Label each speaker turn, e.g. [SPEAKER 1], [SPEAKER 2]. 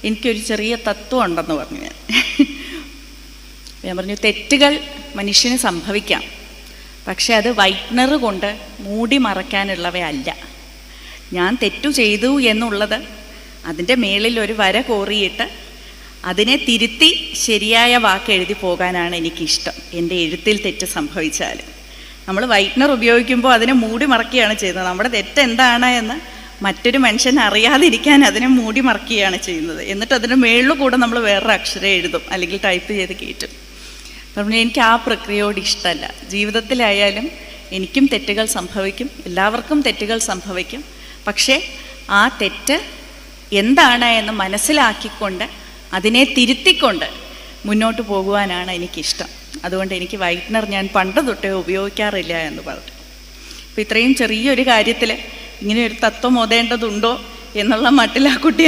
[SPEAKER 1] എനിക്കൊരു ചെറിയ തത്വം ഉണ്ടെന്ന് പറഞ്ഞു. ഞാൻ പറഞ്ഞു, തെറ്റുകൾ മനുഷ്യന് സംഭവിക്കാം, പക്ഷെ അത് വൈറ്റ്നർ കൊണ്ട് മൂടി മറയ്ക്കാനുള്ളവയല്ല. ഞാൻ തെറ്റു ചെയ്തു എന്നുള്ളത് അതിൻ്റെ മേളിൽ ഒരു വര കോറിയിട്ട് അതിനെ തിരുത്തി ശരിയായ വാക്ക് എഴുതി പോകാനാണ് എനിക്കിഷ്ടം. എൻ്റെ എഴുത്തിൽ തെറ്റ് സംഭവിച്ചാൽ നമ്മൾ വൈറ്റ്നർ ഉപയോഗിക്കുമ്പോൾ അതിനെ മൂടി മറക്കുകയാണ് ചെയ്യുന്നത്. നമ്മുടെ തെറ്റെന്താണ് എന്ന് മറ്റൊരു മനുഷ്യൻ അറിയാതിരിക്കാൻ അതിനെ മൂടി മറക്കുകയാണ് ചെയ്യുന്നത്. എന്നിട്ട് അതിൻ്റെ മേളിൽ കൂടെ നമ്മൾ വേറൊരു അക്ഷരം എഴുതും, അല്ലെങ്കിൽ ടൈപ്പ് ചെയ്ത് കയറ്റും. അതുകൊണ്ട് എനിക്ക് ആ പ്രക്രിയയോട് ഇഷ്ടമല്ല. ജീവിതത്തിലായാലും എനിക്കും തെറ്റുകൾ സംഭവിക്കും, എല്ലാവർക്കും തെറ്റുകൾ സംഭവിക്കും. പക്ഷേ ആ തെറ്റ് എന്താണ് എന്ന് മനസ്സിലാക്കിക്കൊണ്ട് അതിനെ തിരുത്തിക്കൊണ്ട് മുന്നോട്ട് പോകുവാനാണ് എനിക്കിഷ്ടം. അതുകൊണ്ട് എനിക്ക് വൈറ്റ്നർ ഞാൻ പണ്ട് തൊട്ടേ ഉപയോഗിക്കാറില്ല എന്ന് പറഞ്ഞു. അപ്പോൾ ഇത്രയും ചെറിയൊരു കാര്യത്തിൽ ഇങ്ങനെ ഒരു തത്വം ഓതേണ്ടതുണ്ടോ എന്നുള്ള മട്ടിൽ ആ കുട്ടി